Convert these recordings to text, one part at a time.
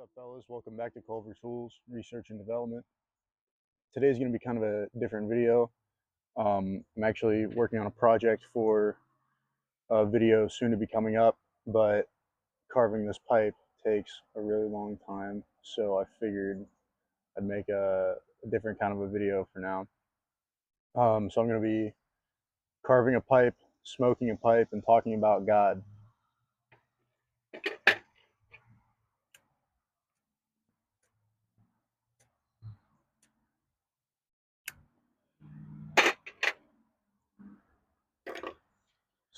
What's up, fellas? Welcome back to Culver Tools Research and Development. Today's going to be kind of a different video. I'm actually working on a project for a video soon to be coming up, but carving this pipe takes a really long time, so I figured I'd make a different kind of a video for now. So I'm going to be carving a pipe, smoking a pipe, and talking about God.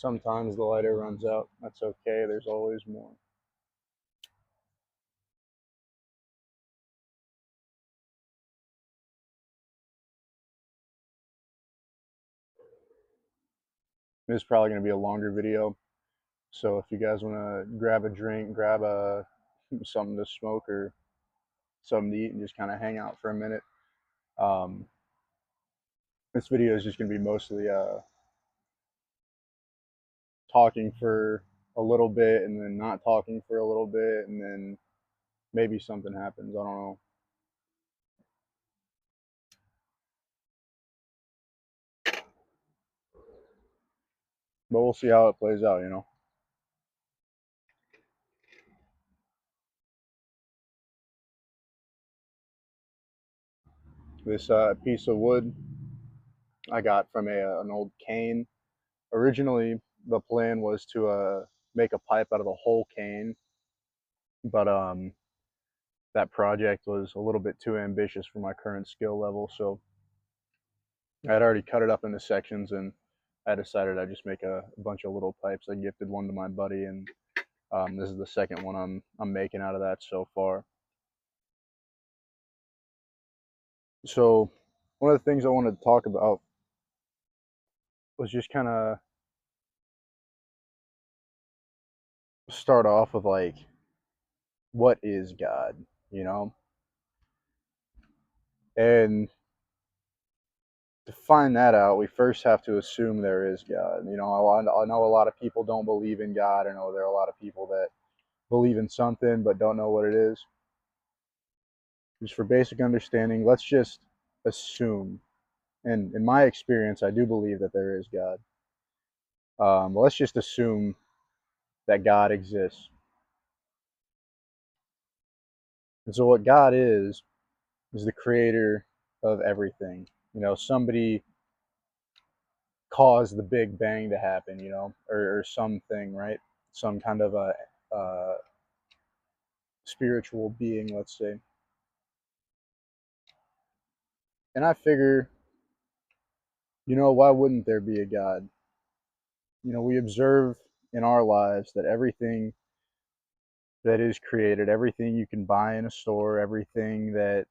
Sometimes the lighter runs out. That's okay. There's always more. This is probably going to be a longer video. So if you guys want to grab a drink, grab something to smoke or something to eat and just kind of hang out for a minute, um, this video is just going to be mostly talking for a little bit and then not talking for a little bit and then maybe something happens. I don't know. But we'll see how it plays out, you know. This piece of wood I got from an old cane. Originally, the plan was to make a pipe out of the whole cane, but that project was a little bit too ambitious for my current skill level, so I had already cut it up into sections, and I decided I'd just make a bunch of little pipes. I gifted one to my buddy, and this is the second one I'm making out of that so far. So one of the things I wanted to talk about was just kind of start off with like, what is God, you know? And to find that out, we first have to assume there is God. You know, I know a lot of people don't believe in God. I know there are a lot of people that believe in something but don't know what it is. Just for basic understanding, let's just assume. And in my experience, I do believe that there is God. But let's just assume that God exists. And so, what God is the creator of everything. You know, somebody caused the Big Bang to happen, you know, or something, right? Some kind of a spiritual being, let's say. And I figure, you know, why wouldn't there be a God? You know, we observe in our lives that everything that is created, everything you can buy in a store, everything that,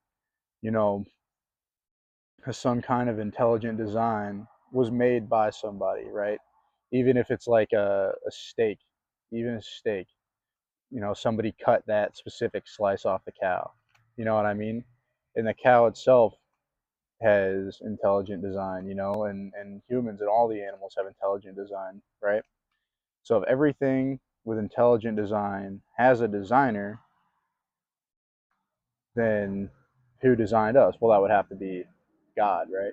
you know, has some kind of intelligent design was made by somebody, right? Even if it's like a steak, even a steak, you know, somebody cut that specific slice off the cow. You know what I mean? And the cow itself has intelligent design, you know, and humans and all the animals have intelligent design, right? So if everything with intelligent design has a designer, then who designed us? Well, that would have to be God, right?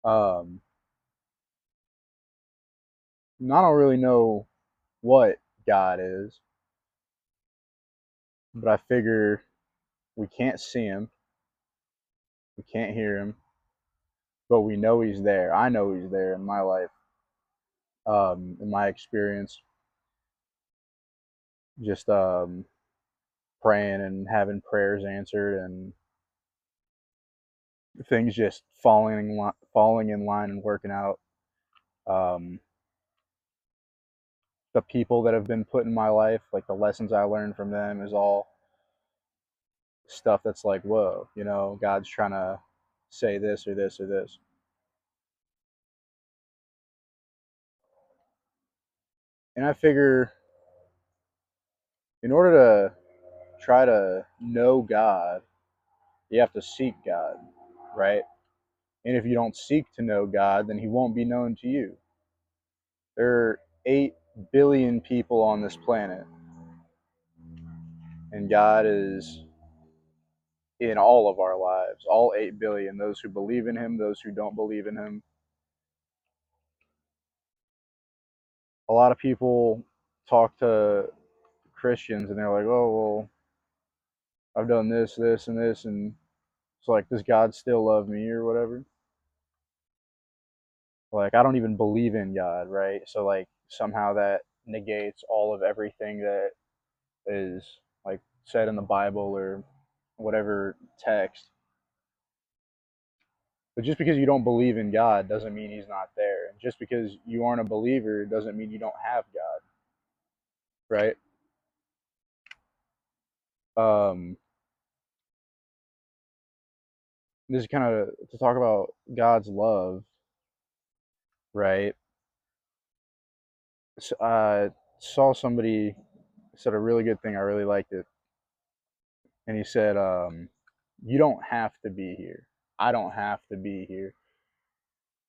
Um, I don't really know what God is, but I figure we can't see him, we can't hear him, but we know he's there. I know he's there in my life, in my experience, just praying and having prayers answered and things just falling in line and working out. Um, the people that have been put in my life, like the lessons I learned from them, is all stuff that's like, whoa, you know, God's trying to say this or this or this. And I figure in order to try to know God, you have to seek God, right? And if you don't seek to know God, then he won't be known to you. There are 8 billion people on this planet. And God is in all of our lives, all 8 billion, those who believe in him, those who don't believe in him. A lot of people talk to Christians and they're like, oh, well, I've done this, this, and this. And it's like, does God still love me or whatever? Like, I don't even believe in God, right? So, like, somehow that negates all of everything that is, like, said in the Bible or whatever text. But just because you don't believe in God doesn't mean he's not there. And just because you aren't a believer doesn't mean you don't have God, right? Um, this is kind of to talk about God's love, right? So, saw somebody said a really good thing. I really liked it. And he said, you don't have to be here. I don't have to be here.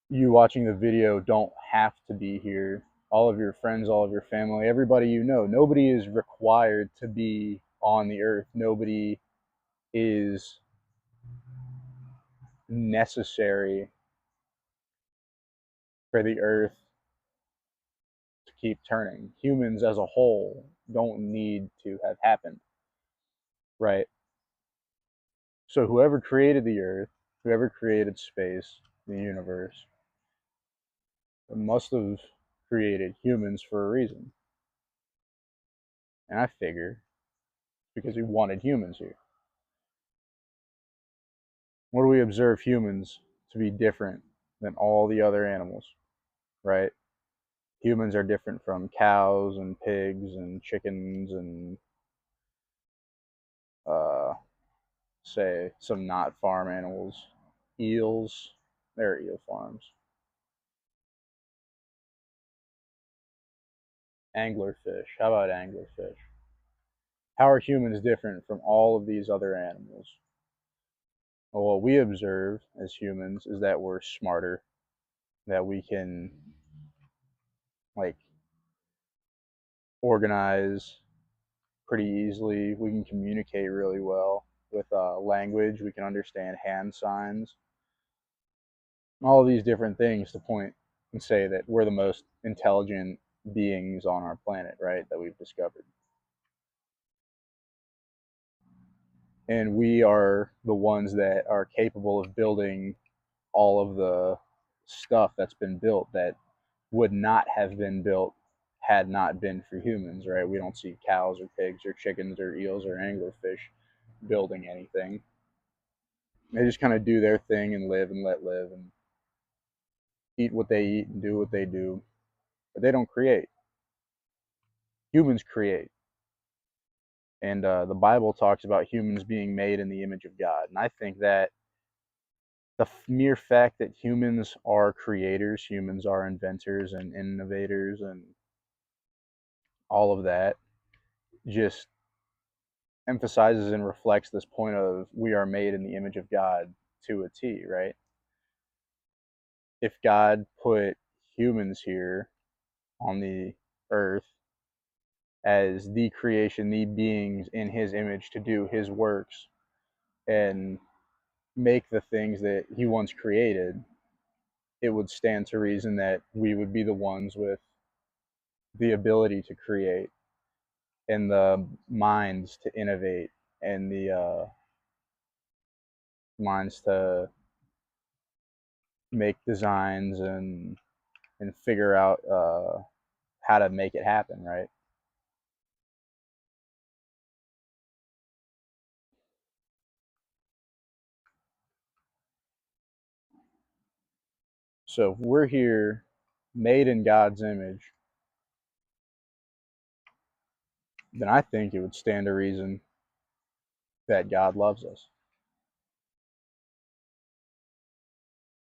You watching the video don't have to be here. All of your friends, all of your family, everybody you know, nobody is required to be on the earth. Nobody is necessary for the earth to keep turning. Humans as a whole don't need to have happened, right? So whoever created the earth, whoever created space, the universe, must have created humans for a reason. And I figure because he wanted humans here. What do we observe humans to be different than all the other animals, right? Humans are different from cows and pigs and chickens and uh, say some not farm animals, eels. There are eel farms. Anglerfish. How about anglerfish? How are humans different from all of these other animals? Well, what we observe as humans is that we're smarter, that we can like organize pretty easily. We can communicate really well with language. We can understand hand signs. All of these different things to point and say that we're the most intelligent beings on our planet, right? That we've discovered. And we are the ones that are capable of building all of the stuff that's been built that would not have been built had not been for humans, right? We don't see cows or pigs or chickens or eels or anglerfish building anything. They just kind of do their thing and live and let live and eat what they eat and do what they do. But they don't create. Humans create. And the Bible talks about humans being made in the image of God. And I think that the mere fact that humans are creators, humans are inventors and innovators and all of that just emphasizes and reflects this point of we are made in the image of God to a T, right? If God put humans here on the earth as the creation, the beings in his image to do his works and make the things that he once created, it would stand to reason that we would be the ones with the ability to create and the minds to innovate and the minds to make designs and figure out how to make it happen, right? So if we're here made in God's image, then I think it would stand to reason that God loves us.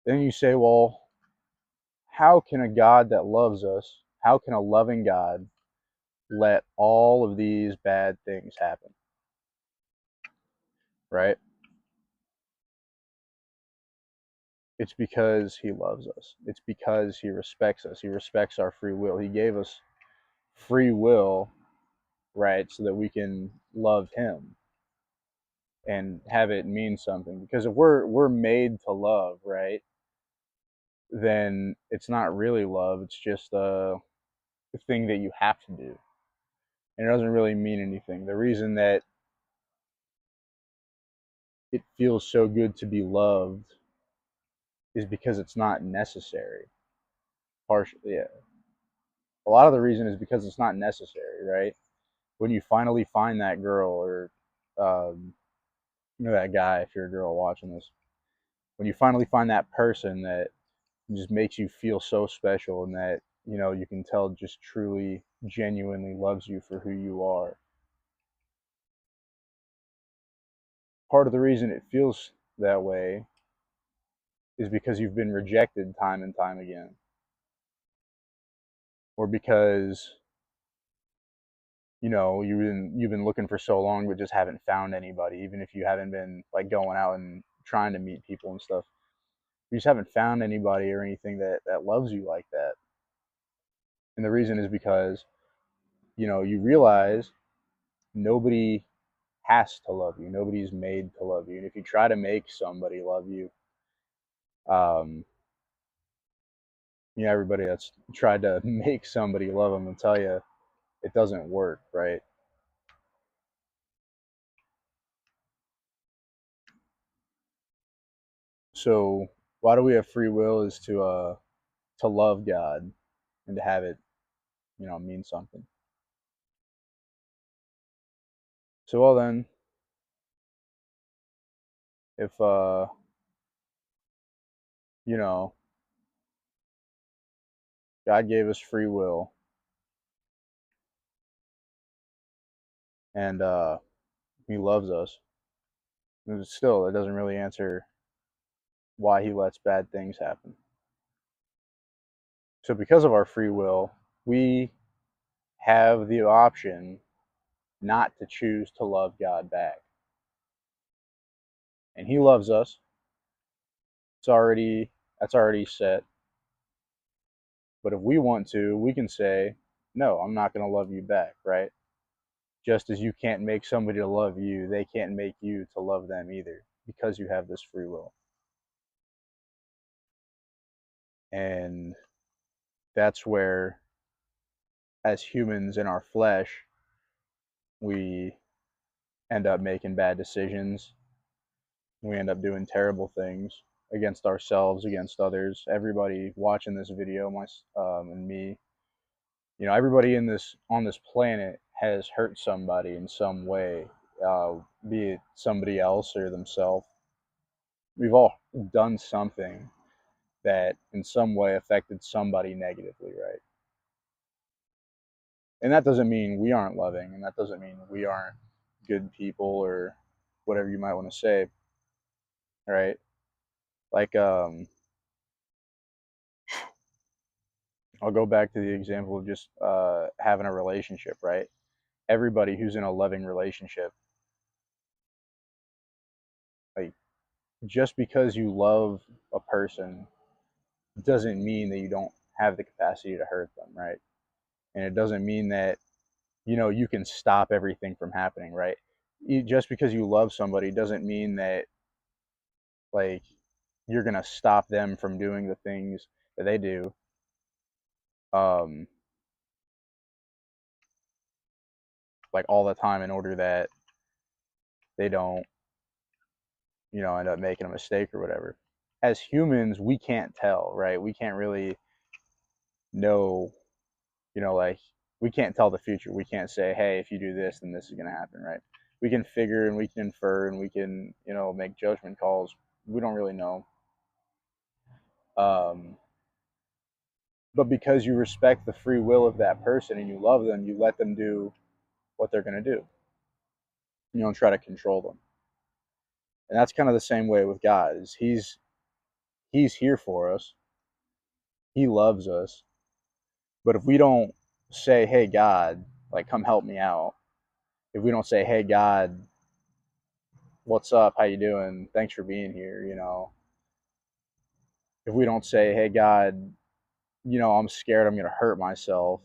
Then you say, well, how can a God that loves us, how can a loving God let all of these bad things happen? Right? It's because he loves us. It's because he respects us. He respects our free will. He gave us free will right? So that we can love him and have it mean something. Because if we're made to love, right, then it's not really love. It's just a thing that you have to do, and it doesn't really mean anything. The reason that it feels so good to be loved is because it's not necessary. Partially, yeah. A lot of the reason is because it's not necessary, right? When you finally find that girl or that guy, if you're a girl watching this, when you finally find that person that just makes you feel so special and that you can tell just truly genuinely loves you for who you are, part of the reason it feels that way is because you've been rejected time and time again, or because you've been looking for so long but just haven't found anybody, even if you haven't been like going out and trying to meet people and stuff. You just haven't found anybody or anything that loves you like that. And the reason is because you realize nobody has to love you. Nobody's made to love you. And if you try to make somebody love you, um, everybody that's tried to make somebody love them will tell you it doesn't work, right? So why do we have free will? Is to love God and to have it, mean something. So well then, if you know, God gave us free will, and He loves us, and still it doesn't really answer why He lets bad things happen. So because of our free will, we have the option not to choose to love God back. And He loves us. That's already set. But if we want to, we can say, no, I'm not going to love you back, right? Just as you can't make somebody to love you, they can't make you to love them either because you have this free will. And that's where, as humans in our flesh, we end up making bad decisions. We end up doing terrible things against ourselves, against others. Everybody watching this video, and me, everybody in this on this planet has hurt somebody in some way, be it somebody else or themselves. We've all done something that in some way affected somebody negatively, right? And that doesn't mean we aren't loving, and that doesn't mean we aren't good people or whatever you might want to say, right? Like, I'll go back to the example of just having a relationship, right? Everybody who's in a loving relationship, like, just because you love a person doesn't mean that you don't have the capacity to hurt them, right? And it doesn't mean that you can stop everything from happening, right? Just because you love somebody doesn't mean that, like, you're gonna stop them from doing the things that they do, um, like all the time in order that they don't, end up making a mistake or whatever. As humans, we can't tell, right? We can't really know, like, we can't tell the future. We can't say, hey, if you do this, then this is gonna happen, right? We can figure and we can infer and we can, make judgment calls. We don't really know. Um, but because you respect the free will of that person and you love them, you let them do what they're going to do. You don't try to control them. And that's kind of the same way with God. Is he's here for us. He loves us. But if we don't say, "Hey God, like, come help me out." If we don't say, "Hey God, what's up? How you doing? Thanks for being here," if we don't say, "Hey God, I'm scared I'm going to hurt myself,"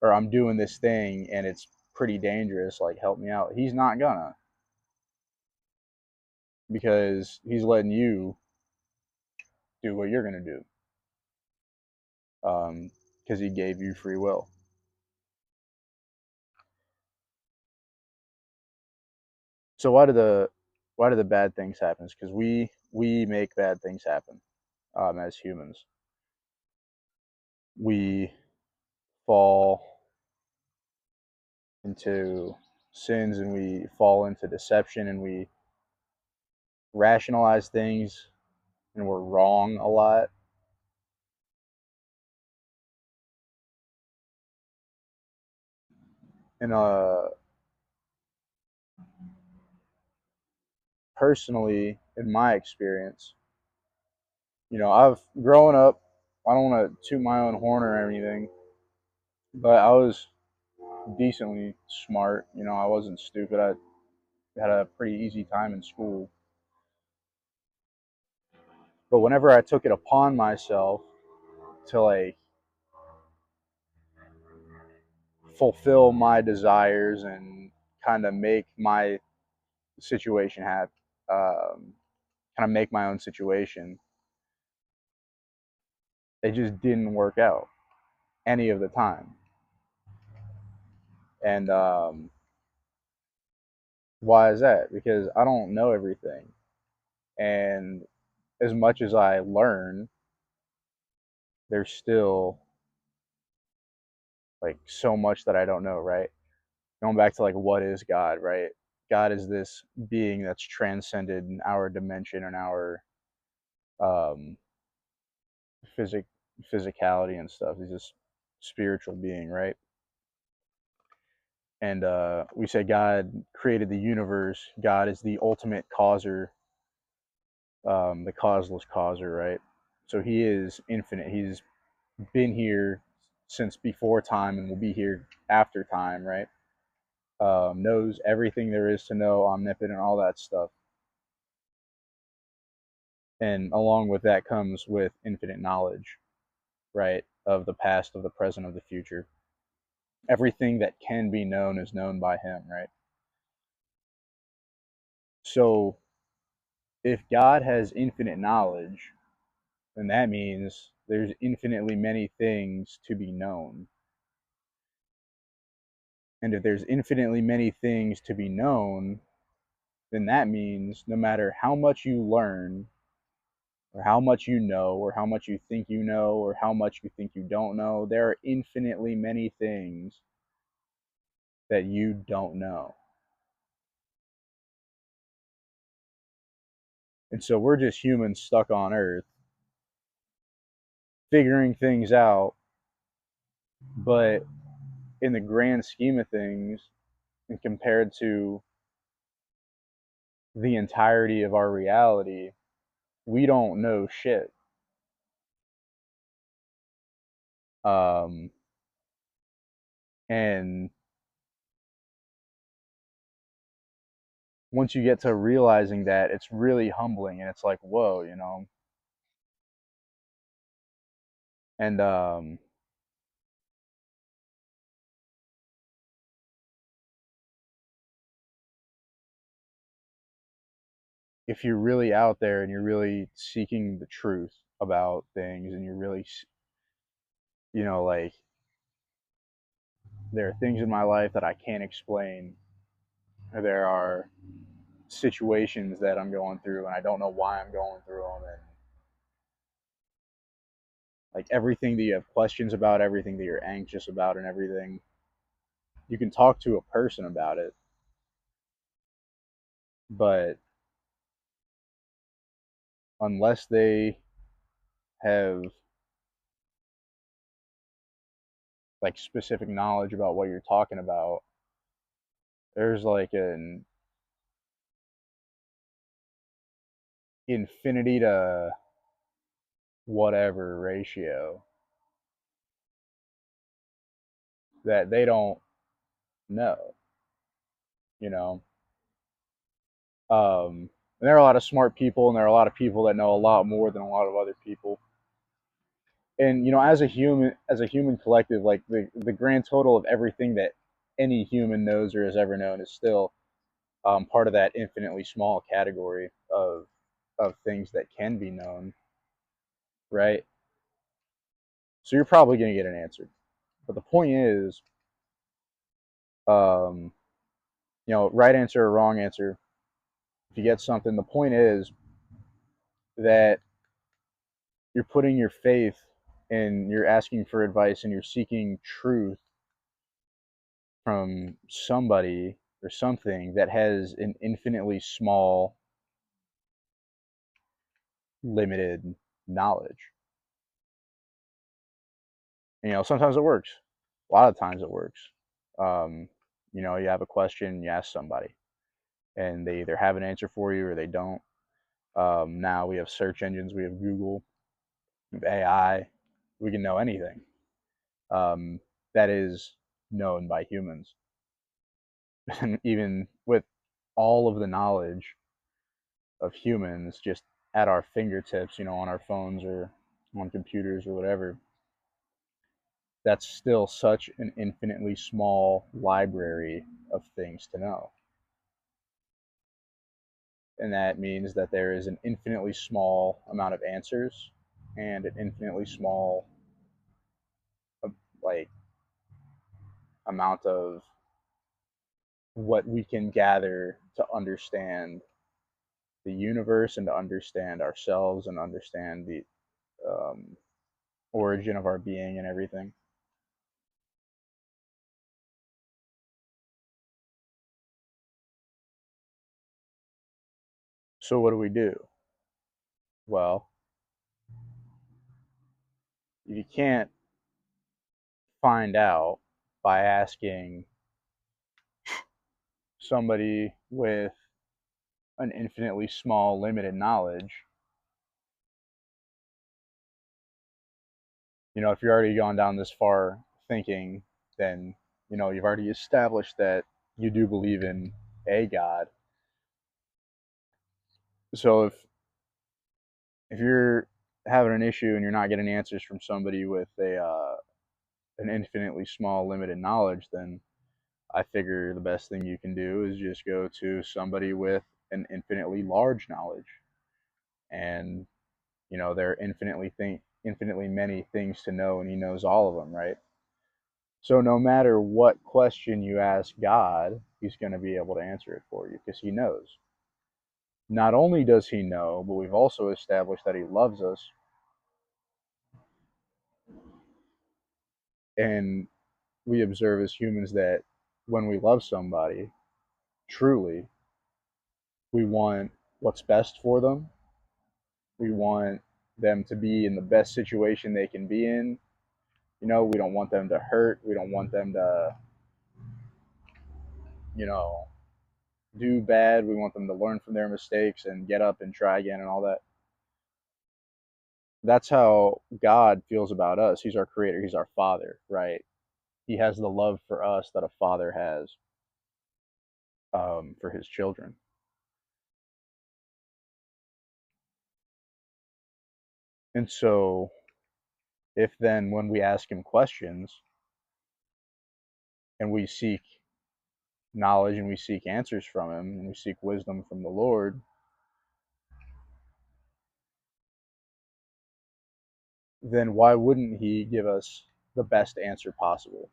or "I'm doing this thing and it's pretty dangerous, like help me out. He's not gonna, because he's letting you do what you're gonna do, because he gave you free will. So why do the bad things happen? Because we make bad things happen, as humans. We fall into sins, and we fall into deception, and we rationalize things, and we're wrong a lot. And personally, in my experience, I've grown up. I don't want to toot my own horn or anything, but I was decently smart. I wasn't stupid. I had a pretty easy time in school. But whenever I took it upon myself to like fulfill my desires and kind of make my situation happen, kind of make my own situation, it just didn't work out any of the time. And why is that? Because I don't know everything. And as much as I learn, there's still like so much that I don't know, right? Going back to like what is God, right? God is this being that's transcended in our dimension and our um physic physicality and stuff. He's this spiritual being, right? And we say God created the universe. God is the ultimate causer, the causeless causer, right? So he is infinite. He's been here since before time and will be here after time, right? Knows everything there is to know, omnipotent, all that stuff. And along with that comes with infinite knowledge, right? Of the past, of the present, of the future. Everything that can be known is known by him, right? So if God has infinite knowledge, then that means there's infinitely many things to be known. And if there's infinitely many things to be known, then that means no matter how much you learn, or how much you know, or how much you think you know, or how much you think you don't know, there are infinitely many things that you don't know. And so we're just humans stuck on Earth, figuring things out, but in the grand scheme of things, and compared to the entirety of our reality, we don't know shit. Um, and once you get to realizing that, it's really humbling, and it's like, whoa. And if you're really out there and you're really seeking the truth about things, and you're really, like, there are things in my life that I can't explain, or there are situations that I'm going through and I don't know why I'm going through them, and like everything that you have questions about, everything that you're anxious about, and everything, you can talk to a person about it, but unless they have like specific knowledge about what you're talking about, there's like an infinity to whatever ratio that they don't know, you know. And there are a lot of smart people, and there are a lot of people that know a lot more than a lot of other people. And as a human collective, like the grand total of everything that any human knows or has ever known is still part of that infinitely small category of things that can be known, right? So you're probably going to get an answer. But the point is, um, right answer or wrong answer, if you get something, the point is that you're putting your faith and you're asking for advice and you're seeking truth from somebody or something that has an infinitely small, limited knowledge. Sometimes it works. A lot of times it works. Um, you have a question, you ask somebody, and they either have an answer for you or they don't. Now we have search engines, we have Google, we have AI, we can know anything um, that is known by humans. And even with all of the knowledge of humans just at our fingertips, on our phones or on computers or whatever, that's still such an infinitely small library of things to know. And that means that there is an infinitely small amount of answers and an infinitely small like amount of what we can gather to understand the universe and to understand ourselves and understand the um, origin of our being and everything. So what do we do? Well, you can't find out by asking somebody with an infinitely small, limited knowledge. If you're already gone down this far thinking, then, you've already established that you do believe in a God. So if you're having an issue and you're not getting answers from somebody with an infinitely small, limited knowledge, then I figure the best thing you can do is just go to somebody with an infinitely large knowledge, and there are infinitely many things to know, and He knows all of them, right? So no matter what question you ask God, He's going to be able to answer it for you because He knows. Not only does He know, but we've also established that He loves us, and we observe as humans that when we love somebody truly, we want what's best for them. We want them to be in the best situation they can be in. We don't want them to hurt. We don't want them to, you know, do bad. We want them to learn from their mistakes and get up and try again and all that. That's how God feels about us. He's our creator. He's our father, right? He has the love for us that a father has for his children. And so, if then when we ask him questions and we seek knowledge and we seek answers from him and we seek wisdom from the Lord, then why wouldn't he give us the best answer possible,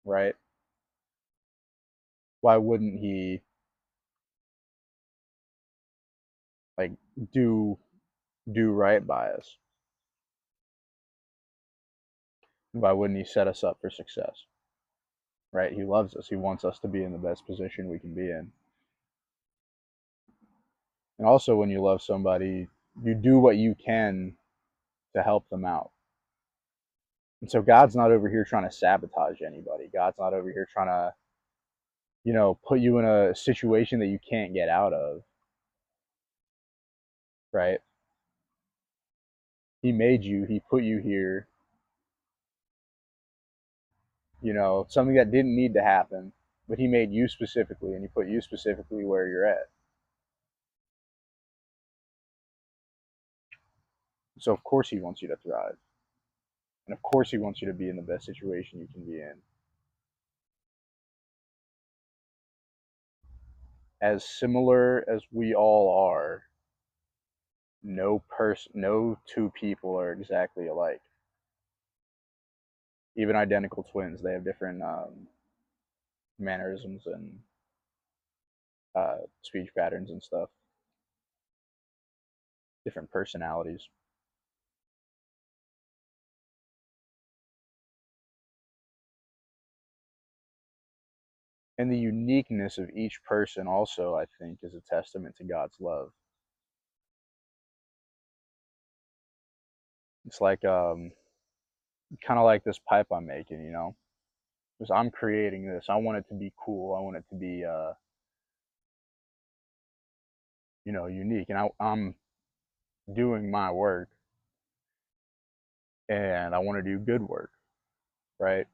right? Why wouldn't he like do do right by us? Why wouldn't he set us up for success? Right? He loves us. He wants us to be in the best position we can be in. And also when you love somebody, you do what you can to help them out. And so God's not over here trying to sabotage anybody. God's not over here trying to, put you in a situation that you can't get out of, right? He made you, he put you here, something that didn't need to happen, but he made you specifically and he put you specifically where you're at. So of course he wants you to thrive. And of course he wants you to be in the best situation you can be in. as similar as we all are, no two people are exactly alike. Even identical twins, they have different mannerisms and speech patterns and stuff, different personalities. And the uniqueness of each person also, I think, is a testament to God's love. It's like kind of like this pipe I'm making, because I'm creating this. I want it to be cool. I want it to be unique, and I'm doing my work, and I want to do good work, right?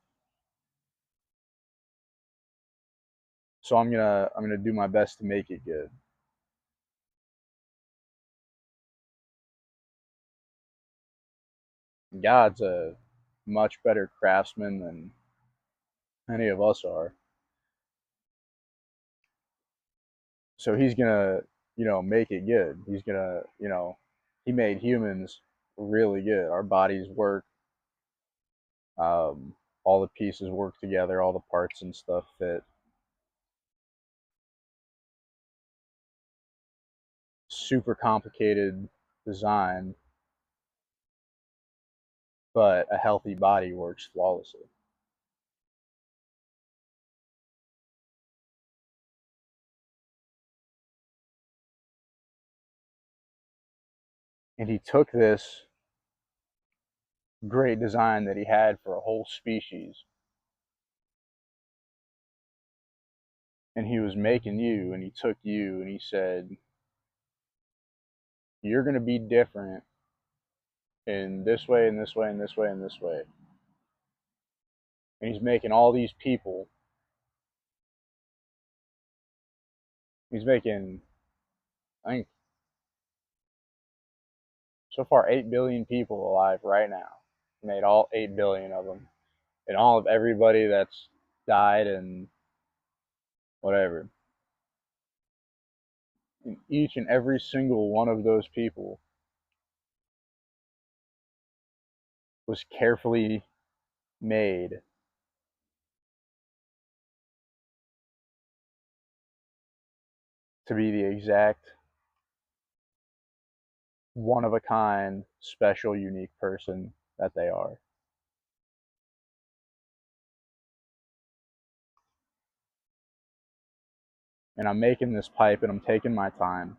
So I'm gonna do my best to make it good. God's a much better craftsman than any of us are. So he's gonna, make it good. He's gonna, he made humans really good. Our bodies work, um, all the pieces work together, all the parts and stuff fit. Super complicated design, but a healthy body works flawlessly. And he took this great design that he had for a whole species, and he was making you, and he took you, and he said, "You're going to be different in this way, and this way, and this way, and this way." And he's making all these people. He's making, I think, so far 8 billion people alive right now. He made all 8 billion of them, and all of everybody that's died and whatever. And each and every single one of those people was carefully made to be the exact one of a kind, special, unique person that they are. And I'm making this pipe and I'm taking my time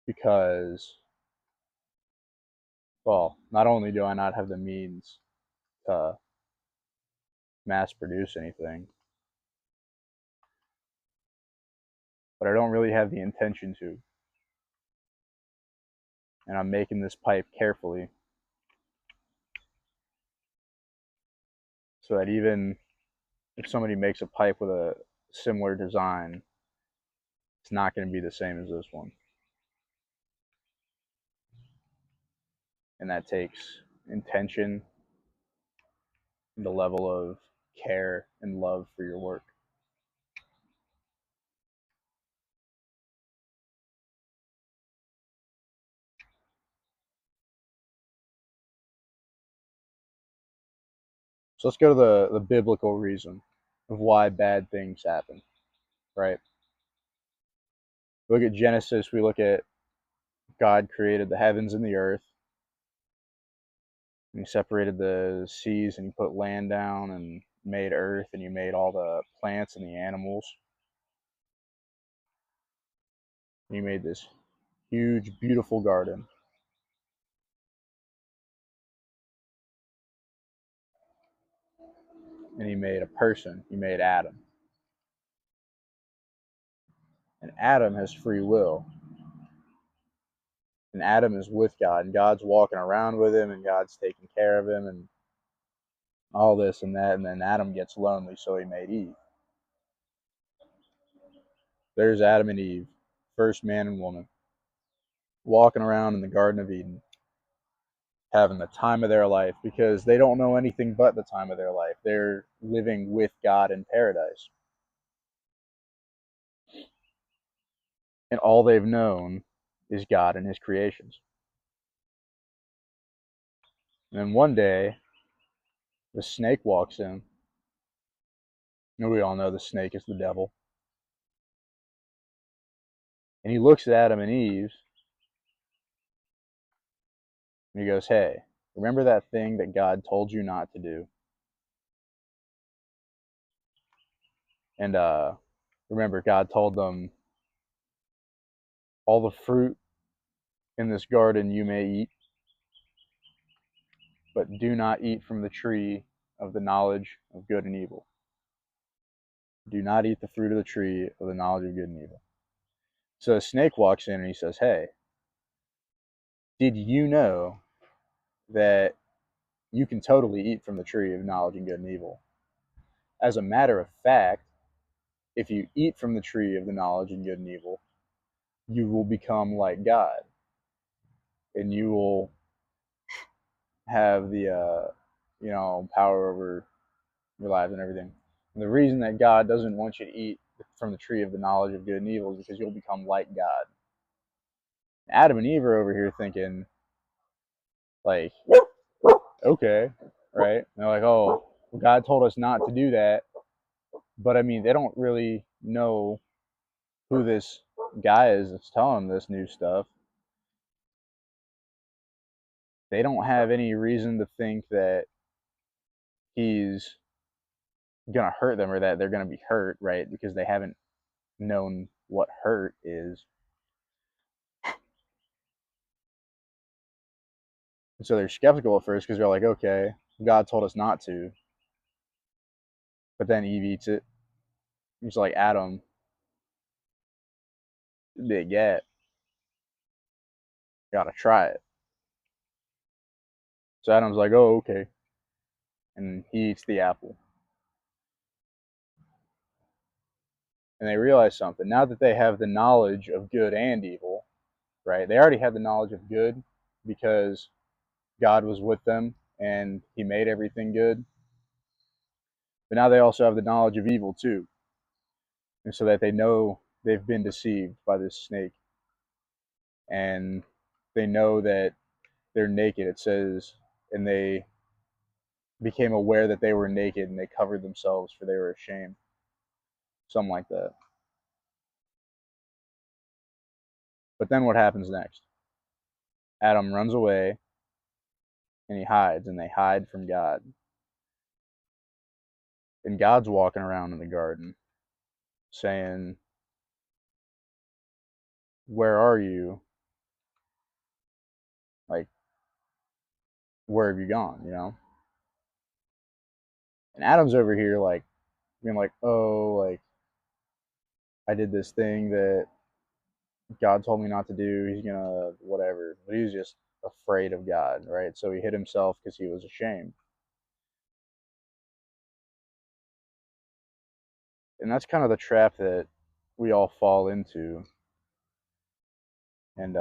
because, well, not only do I not have the means to mass produce anything, but I don't really have the intention to. And I'm making this pipe carefully so that even if somebody makes a pipe with a similar design, it's not going to be the same as this one. And that takes intention, the level of care and love for your work. So let's go to the biblical reason of why bad things happen, right? We look at Genesis, we look at God created the heavens and the earth, and he separated the seas and he put land down and made earth and he made all the plants and the animals. And he made this huge, beautiful garden. And he made a person, he made Adam. And Adam has free will. And Adam is with God, and God's walking around with him, and God's taking care of him, and all this and that. And then Adam gets lonely, so he made Eve. There's Adam and Eve, first man and woman, walking around in the Garden of Eden, having the time of their life because they don't know anything but the time of their life. They're living with God in paradise. and all they've known is God and his creations. And then one day, the snake walks in. And we all know the snake is the devil. And he looks at Adam and Eve and he goes, "Hey, remember that thing that God told you not to do? And remember, God told them, all the fruit in this garden you may eat, but do not eat from the tree of the knowledge of good and evil. Do not eat the fruit of the tree of the knowledge of good and evil." So a snake walks in and he says, "Hey, did you know that you can totally eat from the tree of knowledge of good and evil? As a matter of fact, if you eat from the tree of the knowledge of good and evil, you will become like God, and you will have the power over your lives and everything. And the reason that God doesn't want you to eat from the tree of the knowledge of good and evil is because you'll become like God." Adam and Eve are over here thinking, like, okay, right? And they're like, "Oh, well, God told us not to do that." But I mean, they don't really know who this guy is that's telling them this new stuff. They don't have any reason to think that he's gonna hurt them or that they're gonna be hurt, right? Because they haven't known what hurt is. And so they're skeptical at first because they're like, okay, God told us not to. But then Eve eats it. He's like, "Adam, big yet, gotta try it." So Adam's like, "Oh, okay." And he eats the apple. And they realize something. Now that they have the knowledge of good and evil, right? They already had the knowledge of good because God was with them and he made everything good. But now they also have the knowledge of evil too. And so that they know they've been deceived by this snake. And they know that they're naked. It says, and they became aware that they were naked and they covered themselves for they were ashamed. Something like that. But then what happens next? Adam runs away and he hides, and they hide from God. And God's walking around in the garden saying, "Where are you? Like, where have you gone?" And Adam's over here, like, being like, "Oh, like, I did this thing that God told me not to do. He's gonna, whatever." But he was just afraid of God, right? So he hid himself because he was ashamed. And that's kind of the trap that we all fall into. And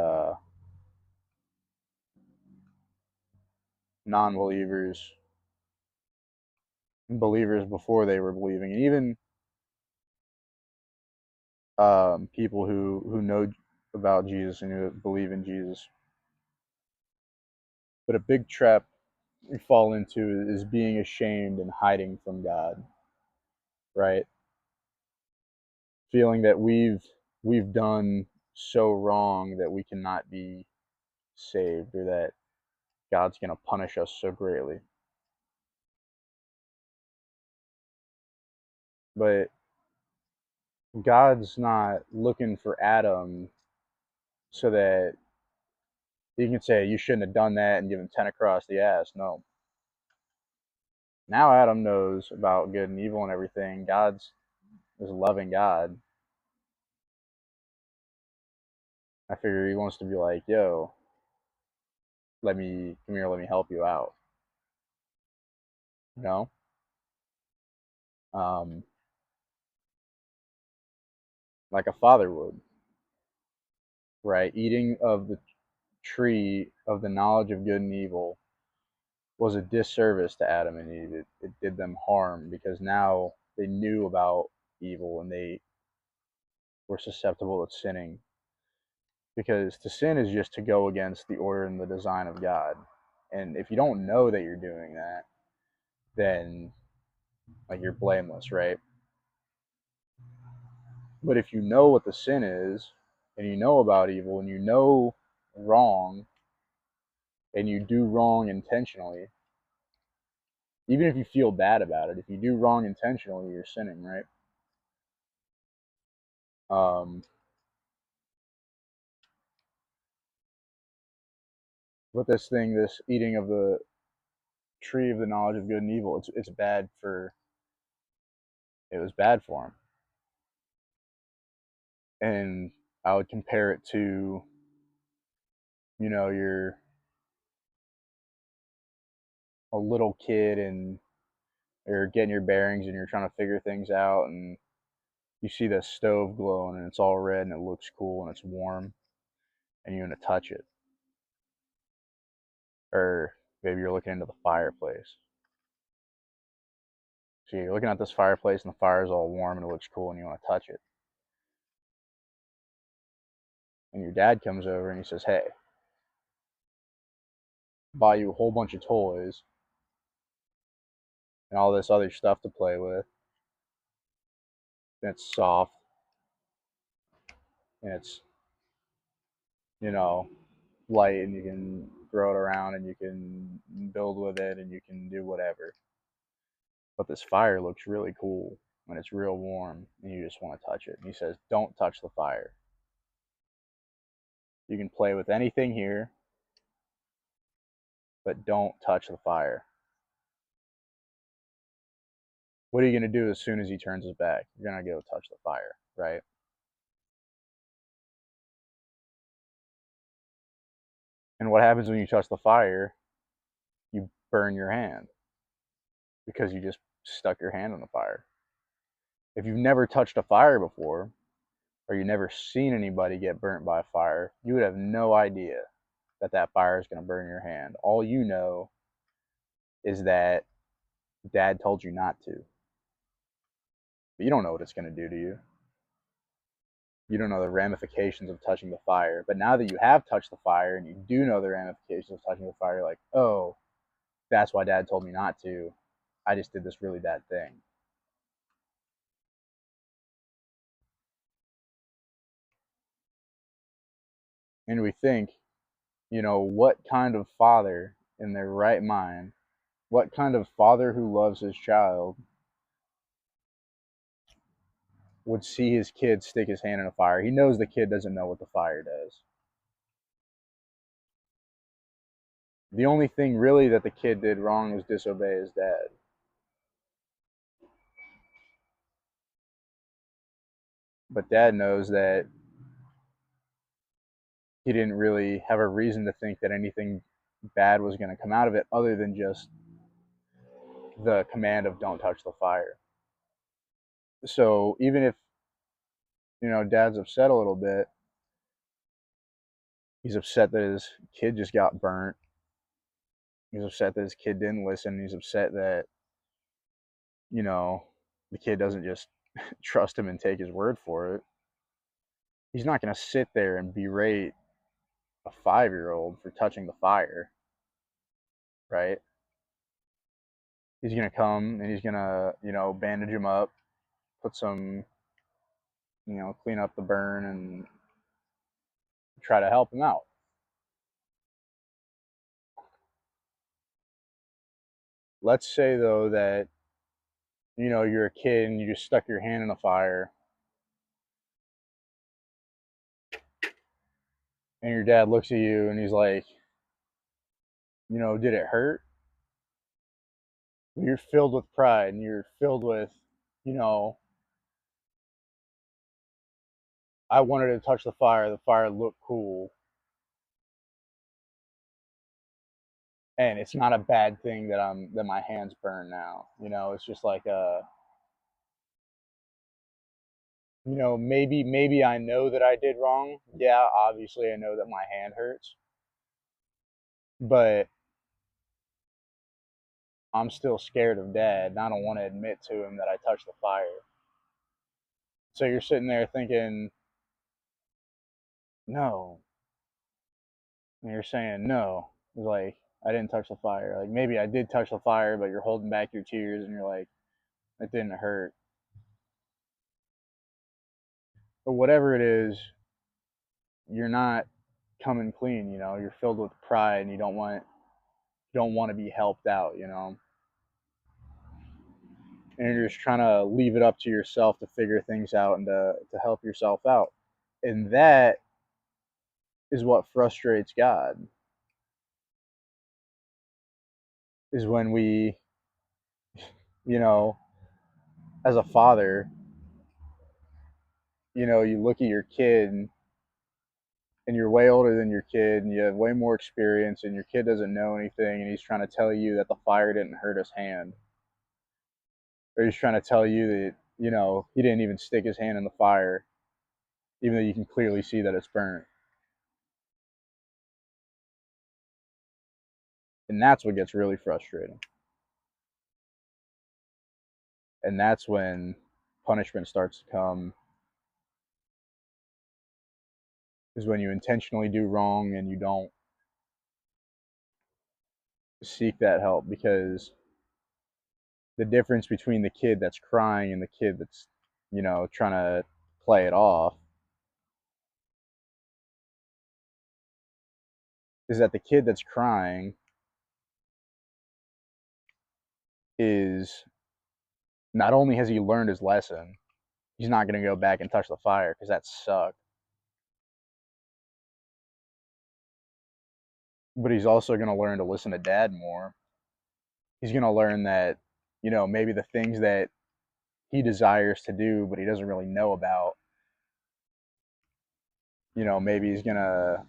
non believers, believers before they were believing, and even people who know about Jesus and who believe in Jesus. But a big trap we fall into is being ashamed and hiding from God, right? Feeling that we've done so wrong that we cannot be saved, or that God's going to punish us so greatly. But God's not looking for Adam so that he can say, "You shouldn't have done that," and give him 10 across the ass. No. Now Adam knows about good and evil and everything. God's this loving God. I figure he wants to be like, "Yo, come here, let me help you out." You know? Um, like a father would, right? Eating of the tree of the knowledge of good and evil was a disservice to Adam and Eve. It did them harm because now they knew about evil and they were susceptible to sinning. because to sin is just to go against the order and the design of God. And if you don't know that you're doing that, then like you're blameless, right? But if you know what the sin is, and you know about evil, and you know wrong, and you do wrong intentionally, even if you feel bad about it, if you do wrong intentionally, you're sinning, right? Um, but this eating of the tree of the knowledge of good and evil, it's bad for, it was bad for him. And I would compare it to, you're a little kid and you're getting your bearings and you're trying to figure things out, and you see the stove glowing and it's all red and it looks cool and it's warm, and you're going to touch it. Or maybe you're looking into the fireplace. So you're looking at this fireplace and the fire's all warm and it looks cool and you want to touch it. And your dad comes over and he says, hey, buy you a whole bunch of toys and all this other stuff to play with. And it's soft and it's, you know, light, and you can throw it around and you can build with it and you can do whatever. But this fire looks really cool when it's real warm and you just want to touch it. And he says, don't touch the fire. You can play with anything here, but don't touch the fire. What are you going to do as soon as he turns his back? You're going to go touch the fire, right? And what happens when you touch the fire? You burn your hand because you just stuck your hand on the fire. If you've never touched a fire before, or you've never seen anybody get burnt by a fire, you would have no idea that that fire is going to burn your hand. All you know is that dad told you not to. But you don't know what it's going to do to you. You don't know the ramifications of touching the fire. But now that you have touched the fire and you do know the ramifications of touching the fire, you're like, oh, that's why dad told me not to. I just did this really bad thing. And we think, what kind of father in their right mind, what kind of father who loves his child would see his kid stick his hand in a fire? He knows the kid doesn't know what the fire does. The only thing really that the kid did wrong was disobey his dad. But dad knows that he didn't really have a reason to think that anything bad was going to come out of it other than just the command of don't touch the fire. So even if, dad's upset a little bit, he's upset that his kid just got burnt. He's upset that his kid didn't listen. He's upset that, you know, the kid doesn't just trust him and take his word for it. He's not going to sit there and berate a 5-year-old for touching the fire, right? He's going to come and he's going to, bandage him up, put some, clean up the burn and try to help him out. Let's say, though, that, you're a kid and you just stuck your hand in a fire and your dad looks at you and he's like, did it hurt? You're filled with pride and you're filled with, you know, I wanted to touch the fire. The fire looked cool. And it's not a bad thing that my hands burn now. It's just like maybe I know that I did wrong. Yeah, obviously I know that my hand hurts. But I'm still scared of dad and I don't want to admit to him that I touched the fire. So you're sitting there thinking, no, And you're saying no. It's like, I didn't touch the fire. Like, maybe I did touch the fire, but you're holding back your tears and you're like, it didn't hurt. But whatever it is, you're not coming clean, you're filled with pride and you don't want to be helped out, and you're just trying to leave it up to yourself to figure things out and to help yourself out. And that is what frustrates God, is when we, you know, as a father, you look at your kid and you're way older than your kid and you have way more experience and your kid doesn't know anything and he's trying to tell you that the fire didn't hurt his hand, or he's trying to tell you that, he didn't even stick his hand in the fire, even though you can clearly see that it's burnt. And that's what gets really frustrating. And that's when punishment starts to come, is when you intentionally do wrong and you don't seek that help. Because the difference between the kid that's crying and the kid that's, trying to play it off, is that the kid that's crying is, not only has he learned his lesson, he's not going to go back and touch the fire because that sucked, but he's also going to learn to listen to dad more. He's going to learn that, maybe the things that he desires to do but he doesn't really know about, maybe he's going to,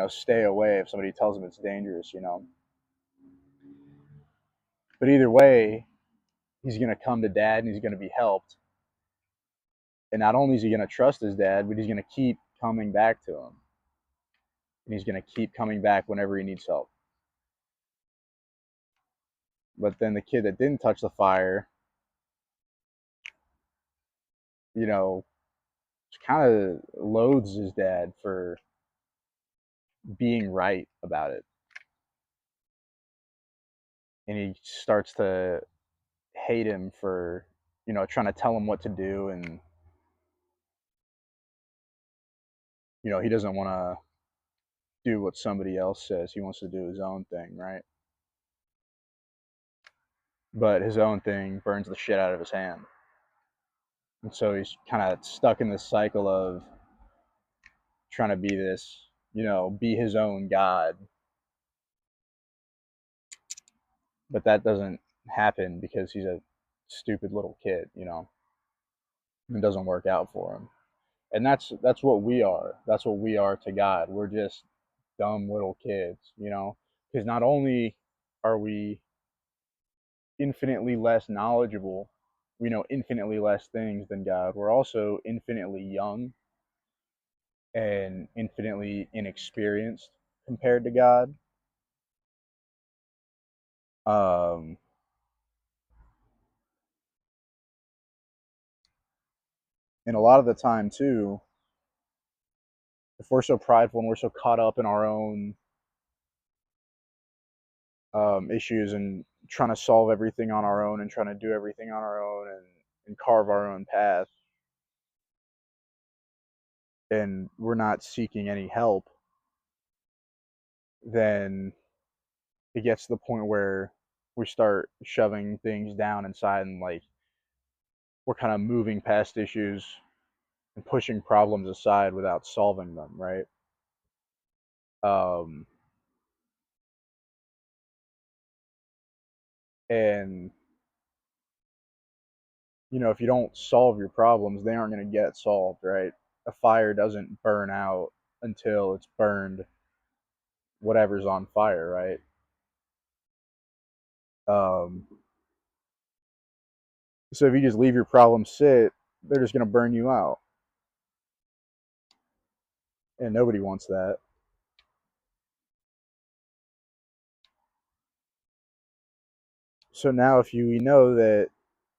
stay away if somebody tells him it's dangerous. But either way, he's going to come to dad and he's going to be helped. And not only is he going to trust his dad, but he's going to keep coming back to him. And he's going to keep coming back whenever he needs help. But then the kid that didn't touch the fire, you know, kind of loathes his dad for being right about it. And he starts to hate him for, trying to tell him what to do. And, he doesn't want to do what somebody else says. He wants to do his own thing, right? But his own thing burns the shit out of his hand. And so he's kind of stuck in this cycle of trying to be this, be his own God. But that doesn't happen because he's a stupid little kid. It doesn't work out for him. And that's what we are. That's what we are to God. We're just dumb little kids. Because not only are we infinitely less knowledgeable, we know infinitely less things than God, we're also infinitely young and infinitely inexperienced compared to God. Um, and a lot of the time, too, if we're so prideful and we're so caught up in our own issues and trying to solve everything on our own and trying to do everything on our own and carve our own path, and we're not seeking any help, then it gets to the point where we start shoving things down inside and like we're kind of moving past issues and pushing problems aside without solving them, right? Um, and if you don't solve your problems, they aren't going to get solved, right? A fire doesn't burn out until it's burned whatever's on fire, right? Um, so if you just leave your problems sit, they're just going to burn you out, and nobody wants that. So now, if we know that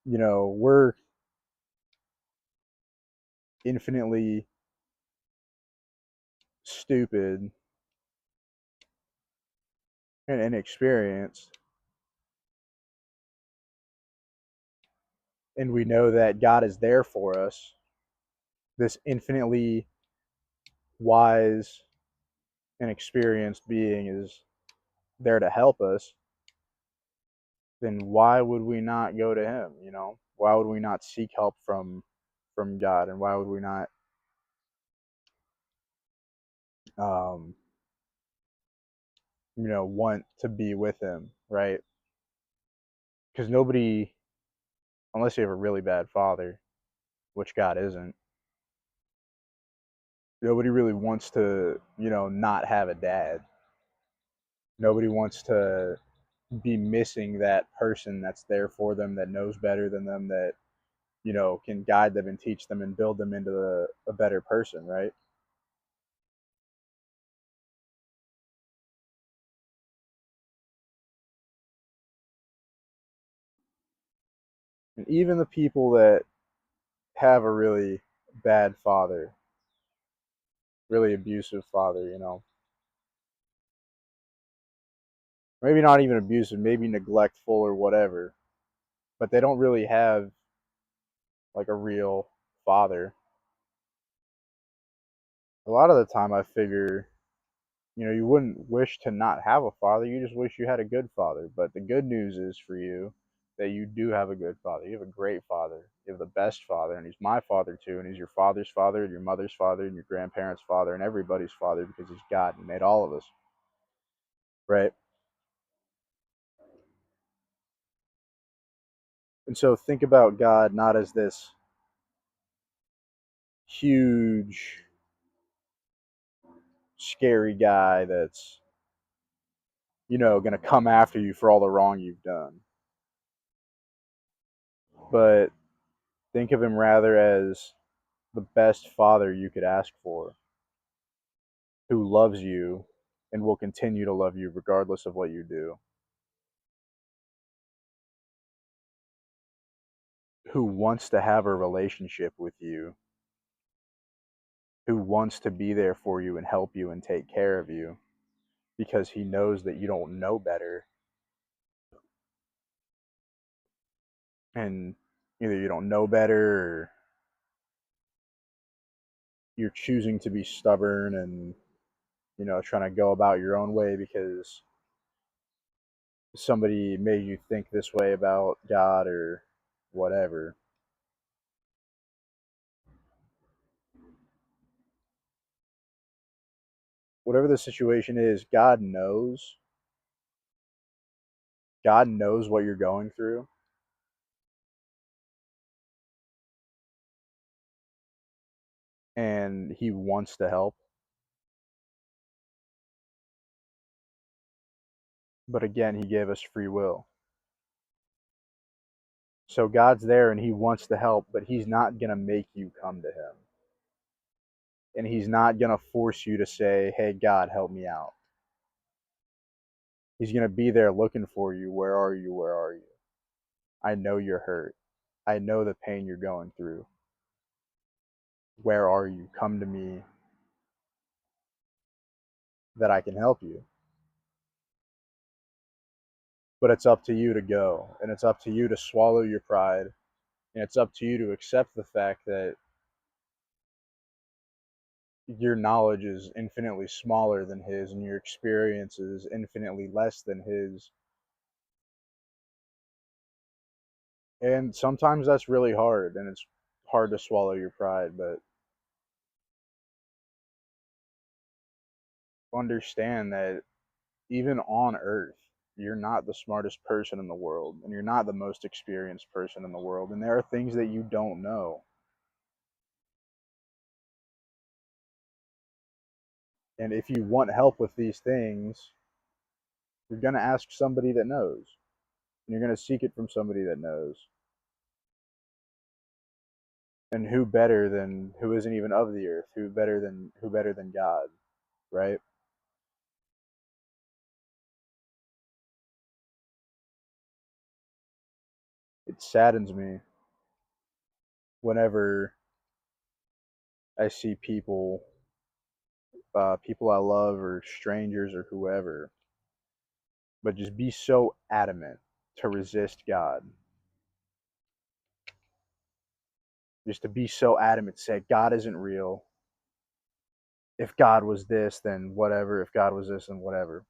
we're infinitely stupid and inexperienced, and we know that God is there for us, this infinitely wise and experienced being is there to help us, then why would we not go to him? Why would we not seek help from God, and why would we not um, want to be with him, right? Because nobody, unless you have a really bad father, which God isn't, nobody really wants to, not have a dad. Nobody wants to be missing that person that's there for them, that knows better than them, that can guide them and teach them and build them into a better person, right? And even the people that have a really bad father, really abusive father, maybe not even abusive, maybe neglectful or whatever, but they don't really have like a real father. A lot of the time, I figure, you wouldn't wish to not have a father. You just wish you had a good father. But the good news is for you that you do have a good father. You have a great father. You have the best father, and he's my father too, and he's your father's father, and your mother's father, and your grandparents' father, and everybody's father because he's God and made all of us, right? And so think about God not as this huge, scary guy that's, going to come after you for all the wrong you've done. But think of him rather as the best father you could ask for, who loves you and will continue to love you regardless of what you do, who wants to have a relationship with you, who wants to be there for you and help you and take care of you because he knows that you don't know better, and either you don't know better or you're choosing to be stubborn and trying to go about your own way because somebody made you think this way about God or whatever. Whatever the situation is, God knows what you're going through, and he wants to help. But again, he gave us free will. So God's there and he wants to help, but he's not going to make you come to him. And he's not going to force you to say, "Hey, God, help me out." He's going to be there looking for you. Where are you? Where are you? I know you're hurt. I know the pain you're going through. Where are you? Come to me that I can help you. But it's up to you to go, and it's up to you to swallow your pride, and it's up to you to accept the fact that your knowledge is infinitely smaller than his and your experience is infinitely less than his. And sometimes that's really hard, and it's hard to swallow your pride, but understand that even on earth, you're not the smartest person in the world, and you're not the most experienced person in the world, and there are things that you don't know. And if you want help with these things, you're going to ask somebody that knows, and you're going to seek it from somebody that knows. And who isn't even of the earth? Who better than God, right? It saddens me whenever I see people people I love or strangers or whoever, but just be so adamant to resist God. Just to be so adamant to say God isn't real. If God was this, then whatever. If God was this, then whatever.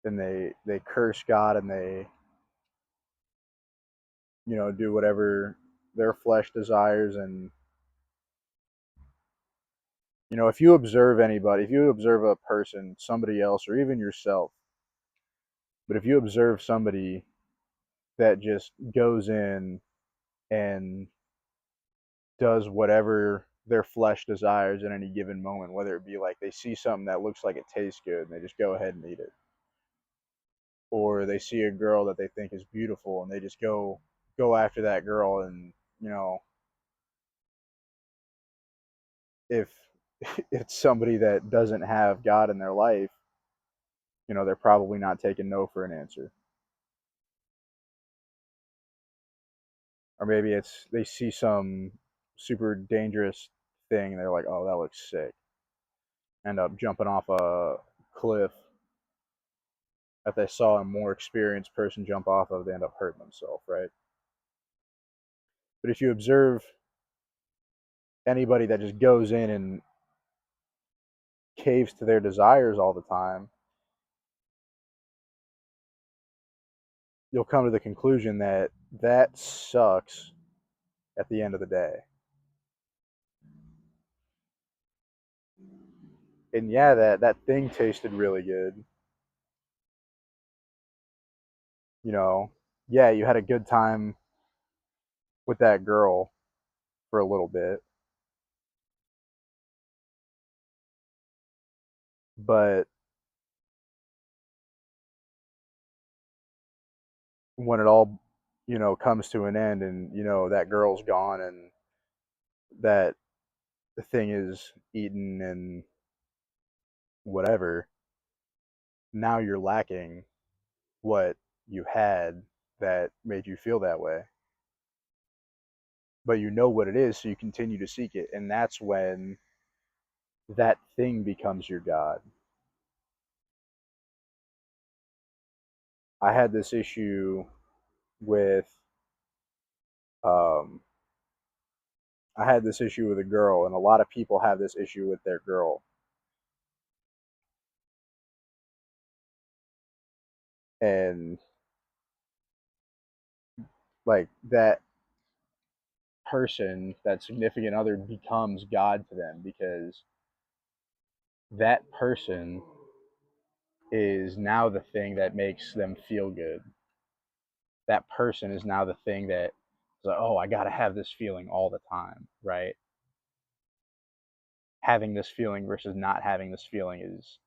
Then they curse God and they do whatever their flesh desires. And if you observe anybody, if you observe a person, somebody else, or even yourself, but if you observe somebody that just goes in and does whatever their flesh desires at any given moment, whether it be like they see something that looks like it tastes good and they just go ahead and eat it, or they see a girl that they think is beautiful and they just go after that girl. And you know if it's somebody that doesn't have God in their life, they're probably not taking no for an answer. Or maybe it's they see some super dangerous thing and they're like, oh, that looks sick. End up jumping off a cliff that they saw a more experienced person jump off of, they end up hurting themselves, right? But if you observe anybody that just goes in and caves to their desires all the time, you'll come to the conclusion that that sucks at the end of the day. And yeah, that thing tasted really good. You know, yeah, you had a good time with that girl for a little bit, but when it all comes to an end and that girl's gone and that the thing is eaten and whatever, now you're lacking what you had that made you feel that way. But you know what it is, so you continue to seek it. And that's when that thing becomes your God. I had this issue with, um, I had this issue with a girl, and a lot of people have this issue with their girl. And like that person, that significant other becomes God to them because that person is now the thing that makes them feel good. That person is now the thing that is like, oh, I got to have this feeling all the time, right? Having this feeling versus not having this feeling is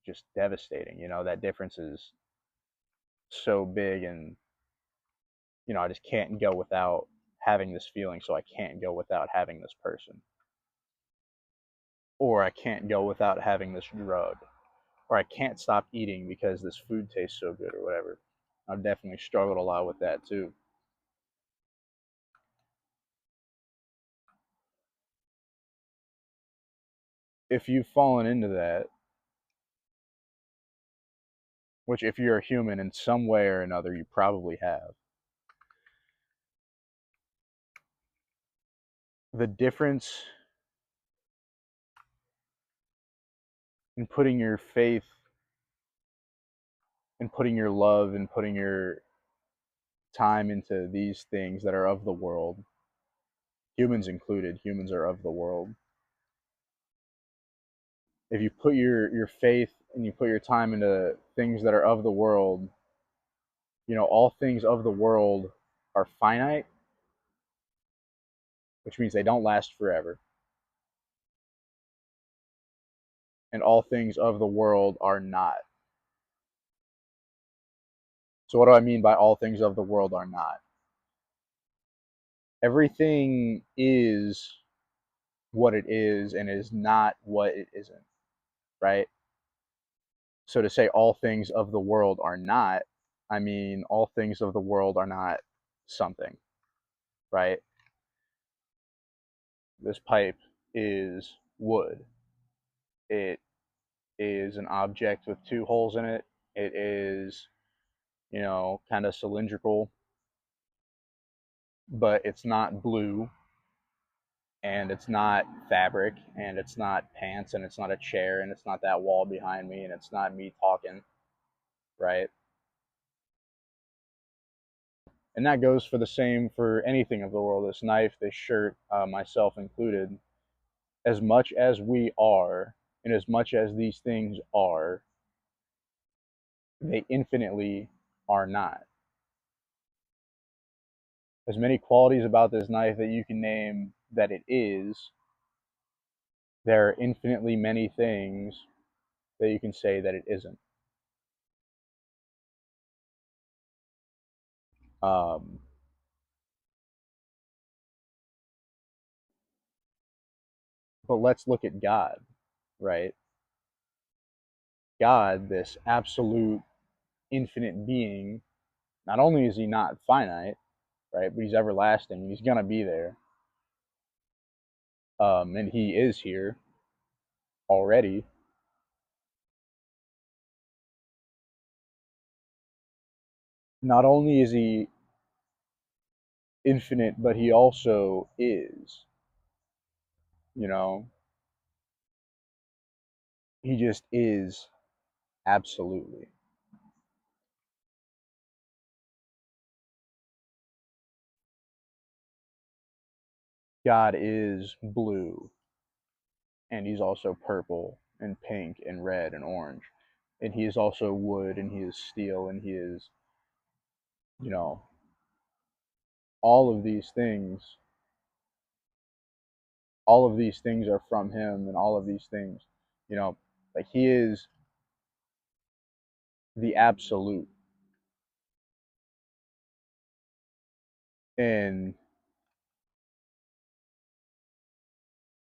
just devastating. That difference is so big. And, I just can't go without having this feeling. So I can't go without having this person. Or I can't go without having this drug. Or I can't stop eating because this food tastes so good or whatever. I've definitely struggled a lot with that too. If you've fallen into that, which if you're a human in some way or another, you probably have, the difference in putting your faith and putting your love and putting your time into these things that are of the world, humans included, humans are of the world. If you put your faith and you put your time into things that are of the world, all things of the world are finite, which means they don't last forever. And all things of the world are not. So, what do I mean by all things of the world are not? Everything is what it is and is not what it isn't, right? So, to say all things of the world are not, I mean all things of the world are not something, right? This pipe is wood. It is an object with two holes in it. It is, kind of cylindrical, but it's not blue, and it's not fabric, and it's not pants, and it's not a chair, and it's not that wall behind me, and it's not me talking, right? And that goes for the same for anything of the world, this knife, this shirt, myself included. As much as we are, and as much as these things are, they infinitely are not. As many qualities about this knife that you can name that it is, there are infinitely many things that you can say that it isn't. Um, but let's look at God, right? God, this absolute infinite being, not only is he not finite, right, but he's everlasting. He's going to be there. And he is here already. Not only is he infinite, but he also is, you know, he just is absolutely. God is blue, and he's also purple and pink and red and orange. And he is also wood, and he is steel, and he is, you know, all of these things. All of these things are from him, and all of these things, like he is the absolute. And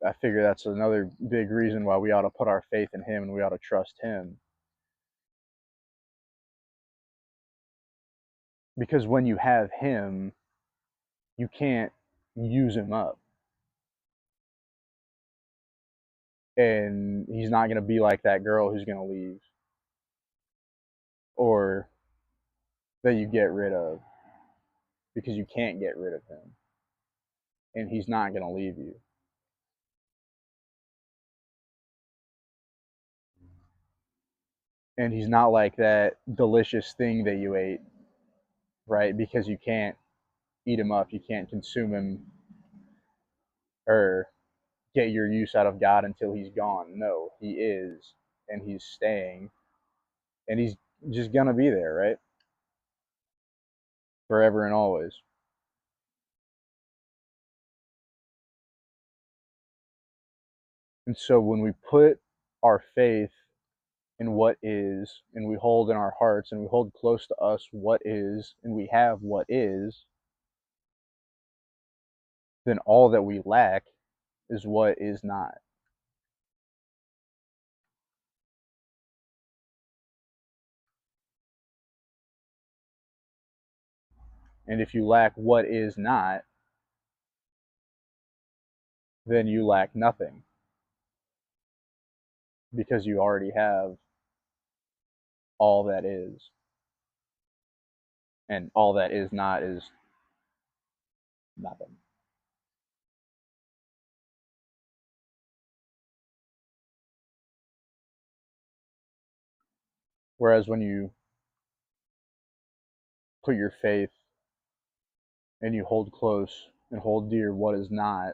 I figure that's another big reason why we ought to put our faith in him and we ought to trust him. Because when you have him, you can't use him up. And he's not going to be like that girl who's going to leave or that you get rid of, because you can't get rid of him. And he's not going to leave you. And he's not like that delicious thing that you ate, right? Because you can't eat him up, you can't consume him or get your use out of God until he's gone. No, he is, and he's staying, and he's just gonna be there, right? Forever and always. And so when we put our faith in what is, and we hold in our hearts, and we hold close to us what is, and we have what is, then all that we lack is what is not. And if you lack what is not, then you lack nothing, because you already have all that is. And all that is not is nothing. Whereas when you put your faith and you hold close and hold dear what is not,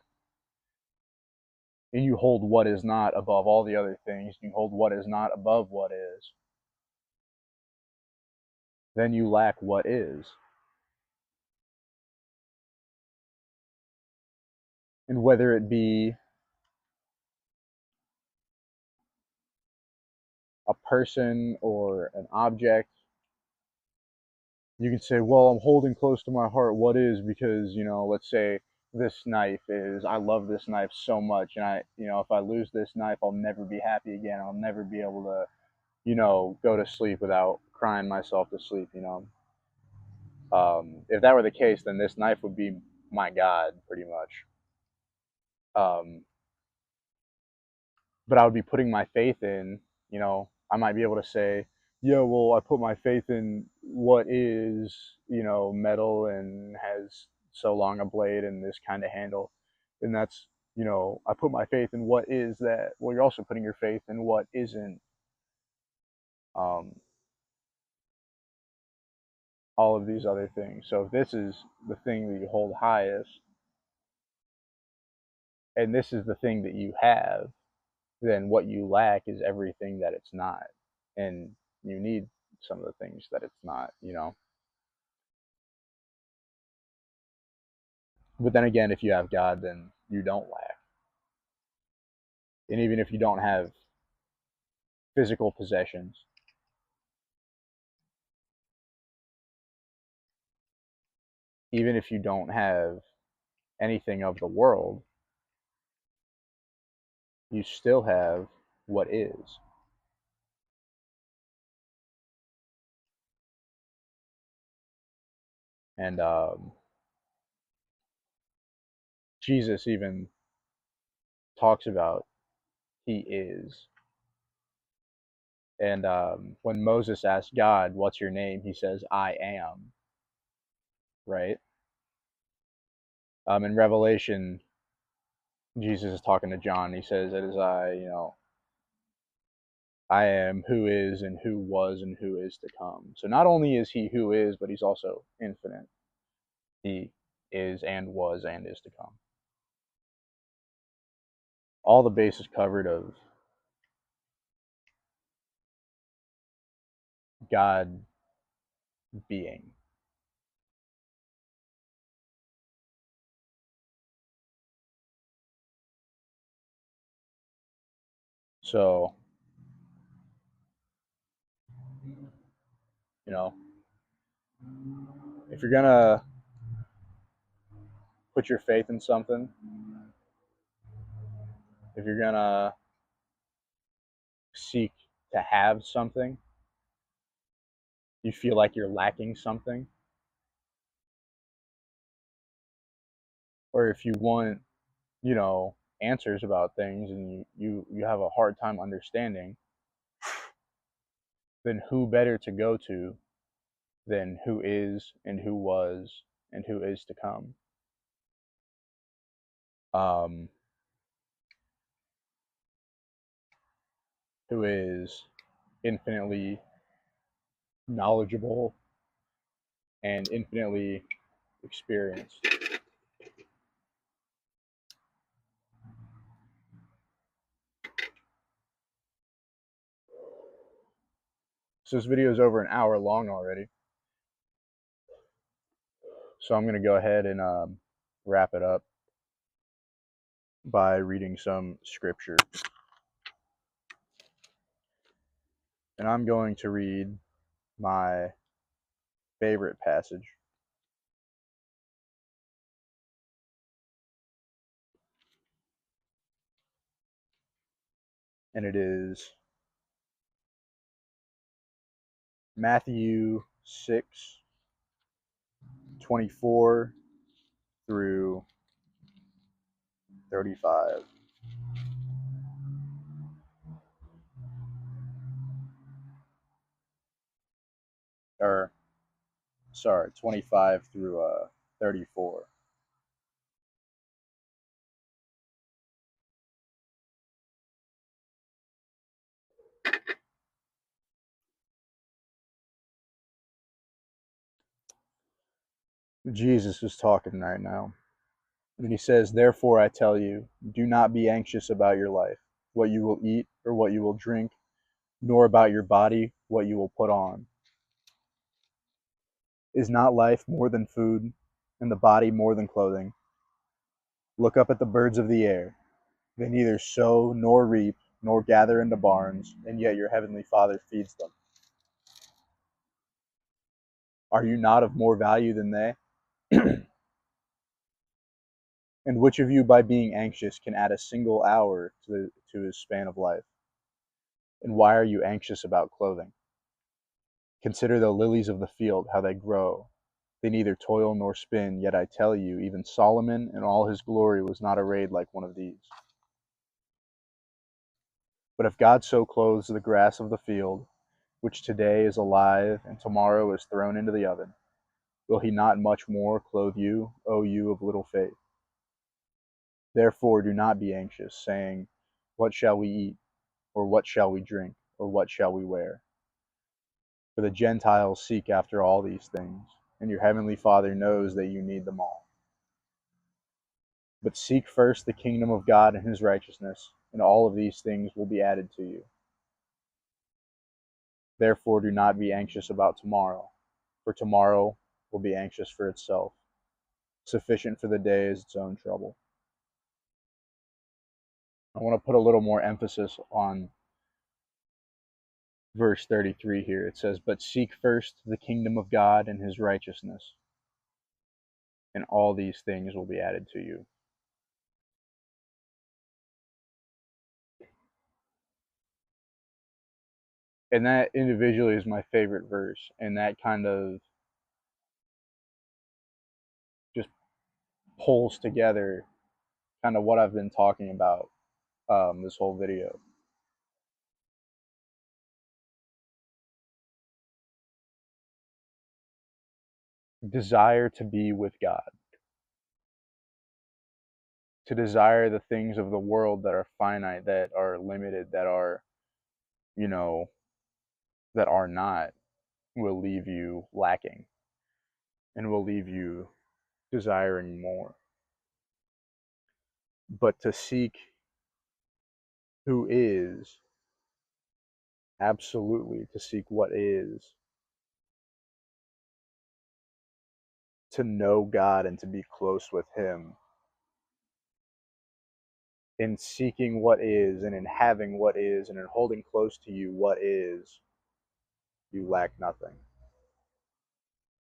and you hold what is not above all the other things, you hold what is not above what is, then you lack what is. And whether it be a person or an object, you can say, well, I'm holding close to my heart what is, because, let's say this knife is, I love this knife so much, and if I lose this knife, I'll never be happy again. I'll never be able to, go to sleep without crying myself to sleep. If that were the case, then this knife would be my God, pretty much. Um, but I would be putting my faith in, I might be able to say, yeah, well, I put my faith in what is, metal and has so long a blade and this kind of handle. And that's, I put my faith in what is that. Well, you're also putting your faith in what isn't. Um, all of these other things. So if this is the thing that you hold highest, and this is the thing that you have, then what you lack is everything that it's not. And you need some of the things that it's not. But then again, if you have God, then you don't lack. And even if you don't have physical possessions, even if you don't have anything of the world, you still have what is. And Jesus even talks about he is. And when Moses asked God, "What's your name?" he says, "I am." Right? In Revelation, Jesus is talking to John. He says, "It is I, I am who is and who was and who is to come." So not only is he who is, but he's also infinite. He is and was and is to come. All the bases covered of God being. So, you know, if you're going to put your faith in something, if you're going to seek to have something, you feel like you're lacking something, or if you want, answers about things and you have a hard time understanding, then who better to go to than who is and who was and who is to come? Um, who is infinitely knowledgeable and infinitely experienced. So this video is over an hour long already. So I'm going to go ahead and wrap it up by reading some scripture. And I'm going to read my favorite passage. And it is Matthew 6:24 through 35. Or, sorry, 25 through 34. Jesus is talking right now. And he says, "Therefore I tell you, do not be anxious about your life, what you will eat or what you will drink, nor about your body, what you will put on. Is not life more than food, and the body more than clothing? Look up at the birds of the air. They neither sow nor reap nor gather into barns, and yet your heavenly Father feeds them. Are you not of more value than they? And which of you, by being anxious, can add a single hour to his span of life? And why are you anxious about clothing? Consider the lilies of the field, how they grow. They neither toil nor spin, yet I tell you, even Solomon in all his glory was not arrayed like one of these. But if God so clothes the grass of the field, which today is alive and tomorrow is thrown into the oven, will he not much more clothe you, O you of little faith? Therefore do not be anxious, saying, what shall we eat? Or what shall we drink? Or what shall we wear? For the Gentiles seek after all these things, and your heavenly Father knows that you need them all. But seek first the kingdom of God and his righteousness, and all of these things will be added to you. Therefore do not be anxious about tomorrow, for tomorrow will be anxious for itself. Sufficient for the day is its own trouble. I want to put a little more emphasis on verse 33 here. It says, but seek first the kingdom of God and his righteousness, and all these things will be added to you. And that individually is my favorite verse, and that kind of just pulls together kind of what I've been talking about this whole video. Desire to be with God, to desire the things of the world that are finite, that are limited, that are, you know, that are not, will leave you lacking and will leave you desiring more. But to seek who is, absolutely, to seek what is, to know God and to be close with him, in seeking what is and in having what is and in holding close to you what is, you lack nothing,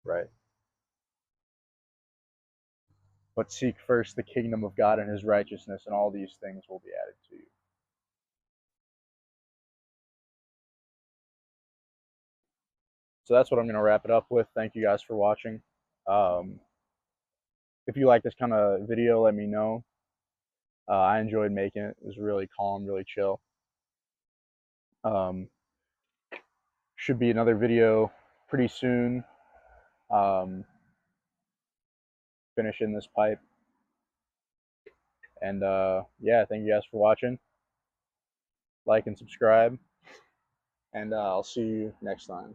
right? But seek first the kingdom of God and his righteousness, and all these things will be added to you. So that's what I'm going to wrap it up with. Thank you guys for watching. Um, if you like this kind of video, let me know. I enjoyed making it. It was really calm, really chill. Um, should be another video pretty soon. Finishing this pipe. And yeah, thank you guys for watching. Like and subscribe. And I'll see you next time.